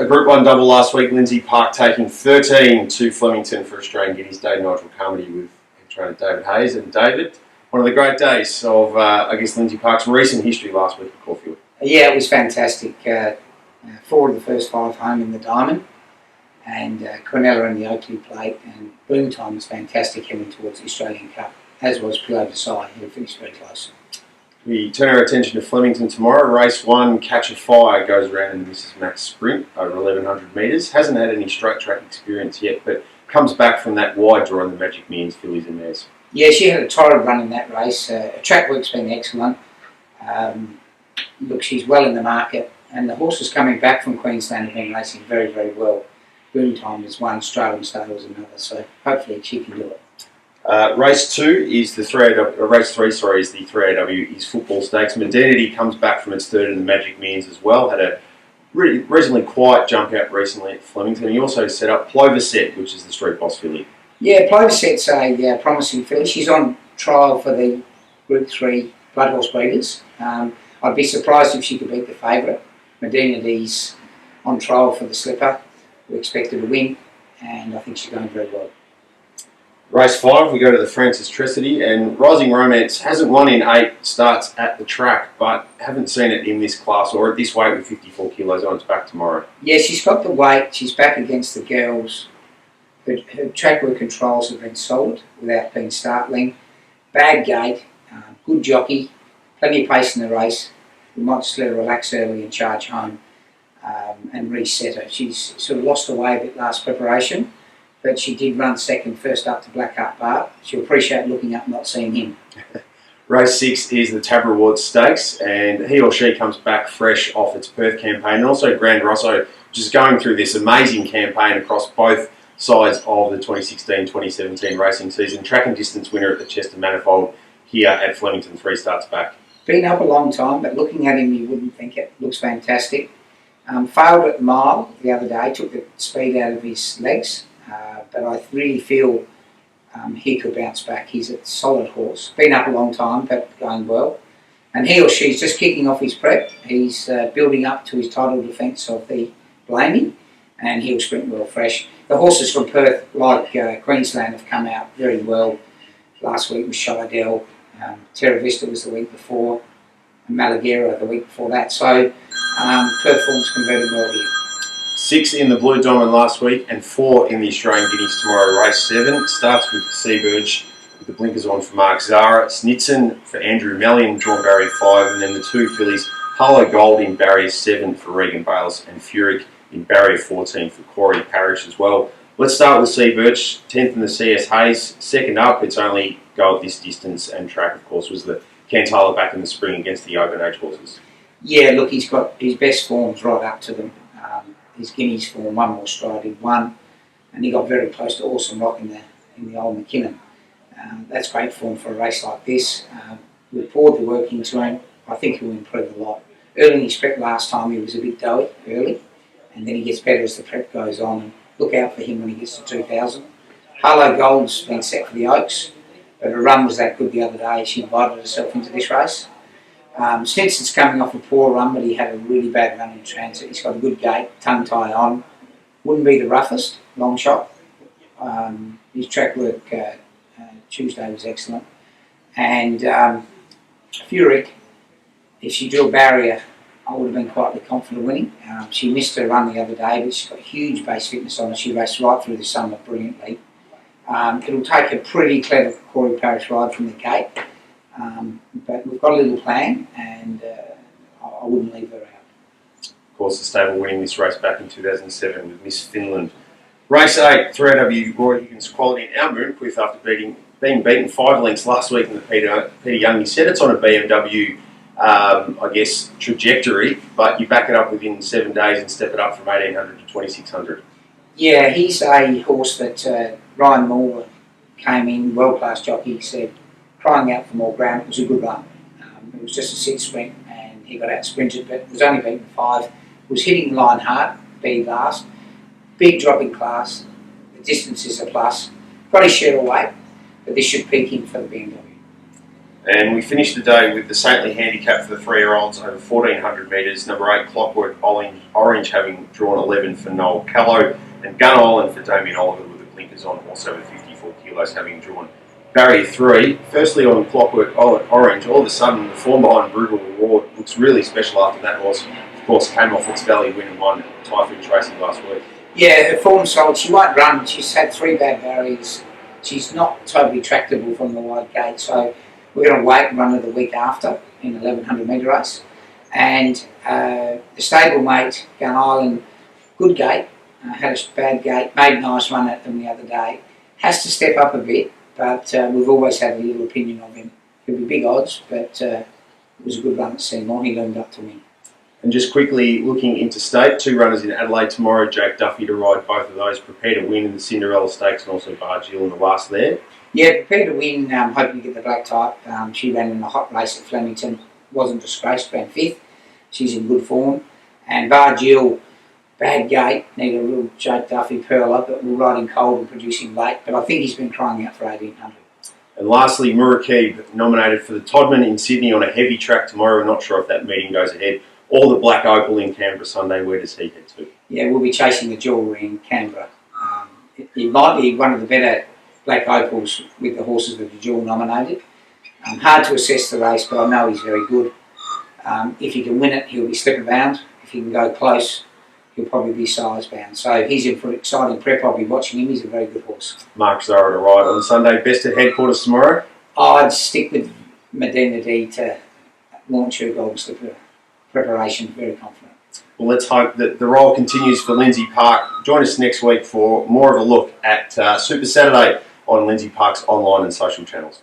a Group 1 double last week. Lindsay Park taking 13 to Flemington for Australian Guineas Day. Nigel Carmody with head trainer David Hayes. And David, one of the great days of, Lindsay Park's recent history last week at Caulfield. Yeah, it was fantastic. 4 of the first 5 home in the Diamond, and Quinella in the Oakley Plate, and Boom Time was fantastic heading towards the Australian Cup, as was Pillow Desai, who finished very close. We turn our attention to Flemington tomorrow. Race 1, Catch a Fire, goes around in the Mrs. Max Sprint over 1,100 metres. Hasn't had any straight track experience yet, but comes back from that wide draw in the Magic Millions fillies and mares. Yeah, she had a torrid run in that race. Track work's been excellent. Look, she's well in the market, and the horses coming back from Queensland have been racing very, very well. Boom Time is one, Australian Star was another, so hopefully she can do it. Race 2 is the 3AW, race 3, sorry, is the 3AW is Football Stakes. Modernity comes back from its third in the Magic Millions as well. Had a reasonably quiet jump out recently at Flemington. He also set up Plover Set, which is the Street Boss filly. Yeah, Plover Set's a promising filly. She's on trial for the Group 3 Blood Horse Breeders. I'd be surprised if she could beat the favourite. Modernity's on trial for the Slipper. We expect her to win, and I think she's going very well. Race 5, we go to the Francis Tressady, and Rising Romance hasn't won in 8 starts at the track, but haven't seen it in this class or at this weight with 54 kilos on its back tomorrow. Yeah, she's got the weight. She's back against the girls. Her track work controls have been solid without being startling. Bad gait, good jockey, plenty of pace in the race. We might just let her relax early and charge home and reset her. She's sort of lost her way a bit last preparation, but she did run second first up to Blackheart Bar. She'll appreciate looking up and not seeing him. Race 6 is the Tab Rewards Stakes, and he or she comes back fresh off its Perth campaign, and also Grand Rosso, which is going through this amazing campaign across both sides of the 2016-2017 racing season. Track and distance winner at the Chester Manifold here at Flemington, 3 starts back. Been up a long time, but looking at him you wouldn't think it. Looks fantastic. Failed at the mile the other day, took the speed out of his legs. But I really feel he could bounce back. He's a solid horse. Been up a long time, but going well. And he or she's just kicking off his prep. He's building up to his title defence of the Blamey, and he'll sprint well fresh. The horses from Perth, like Queensland, have come out very well. Last week was Shilladell, Terra Vista was the week before, and Malaguera the week before that. So Perth form's converted well here. 6 in the Blue Diamond last week and 4 in the Australian Guineas tomorrow. Race 7 starts with Seabird with the blinkers on for Mark Zara, Snitson for Andrew Mellion, drawn barrier 5, and then the 2 fillies, Harlow Gold in barrier 7 for Regan Bales and Furyk in barrier 14 for Corey Parrish as well. Let's start with the Seabird, 10th in the CS Hayes. Second up, it's only go at this distance, and track, of course, was the Cantala back in the spring against the open age horses. Yeah, look, he's got his best forms right up to them. His Guineas form, one more stride, he won, and he got very close to Awesome Rock in the old McKinnon. That's great form for a race like this. We poured the work into him. I think he'll improve a lot. Early in his prep last time he was a bit doughy early, and then he gets better as the prep goes on, and look out for him when he gets to 2000. Harlow Gold's been set for the Oaks, but her run was that good the other day. She invited herself into this race. Stinson's coming off a poor run, but he had a really bad run in transit. He's got a good gait, tongue tie on. Wouldn't be the roughest, long shot. His track work Tuesday was excellent. And Furyk, if she drew a barrier, I would have been quite confident of winning. She missed her run the other day, but she's got huge base fitness on her. She raced right through the summer brilliantly. It'll take a pretty clever Corey Parrish ride from the gate. But we've got a little plan, and I wouldn't leave her out. Of course, the stable winning this race back in 2007 with Miss Finland. Race 8, 3AW Roy Higgins Quality in our Moonquith after being beaten 5 lengths last week in the Peter Young. He said it's on a BMW, trajectory, but you back it up within 7 days and step it up from 1800 to 2600. Yeah, he's a horse that Ryan Moore came in, world-class jockey, said, crying out for more ground. It was a good run. It was just a 6 sprint, and he got out sprinted, but was only beaten 5. Was hitting the line hard, being last. Big drop in class. The distance is a plus. Got his share of weight, but this should peak him for the BMW. And we finished the day with the saintly handicap for the 3-year-olds over 1400 metres. Number 8, Clockwork Orange having drawn 11 for Noel Callow, and Gun Island for Damien Oliver with the blinkers on, also with 54 kilos having drawn barrier 3. Firstly on Clockwork Orange, all of a sudden the form behind Brutal Reward looks really special after that horse, of course, came off its valley win and won Typhoon Racing last week. Yeah, her form's solid. She won't run. She's had 3 bad barriers. She's not totally tractable from the wide gate, so we're going to wait and run her the week after in 1100 metre race. And the stablemate, Gun Island, good gate, had a bad gate, made a nice run at them the other day. Has to step up a bit, but we've always had a little opinion of him. He'll be big odds, but it was a good run at Seymour. He learned up to win. And just quickly looking interstate, 2 runners in Adelaide tomorrow. Jake Duffy to ride both of those. Prepare to win in the Cinderella Stakes, and also Bargill in the last there. Yeah, Prepare to Win, hoping to get the black type. She ran in a hot race at Flemington, wasn't disgraced, ran 5th. She's in good form. And Bargill, bad gate, need a real Jake Duffy pearl up, but we're riding cold and producing late. But I think he's been crying out for 1800. And lastly, Murakib nominated for the Todman in Sydney on a heavy track tomorrow. We're not sure if that meeting goes ahead. Or the Black Opal in Canberra Sunday. Where does he head to? Yeah, we'll be chasing the jewellery in Canberra. It might be one of the better Black Opals with the horses that the jewel nominated. Hard to assess the race, but I know he's very good. If he can win it, he'll be slipper bound. If he can go close, he'll probably be size bound. So he's in for exciting prep. I'll be watching him. He's a very good horse. Mark Zara to ride on Sunday. Best at headquarters tomorrow? I'd stick with Medina D to launch her Golden Slipper preparation. Very confident. Well, let's hope that the role continues for Lindsay Park. Join us next week for more of a look at Super Saturday on Lindsay Park's online and social channels.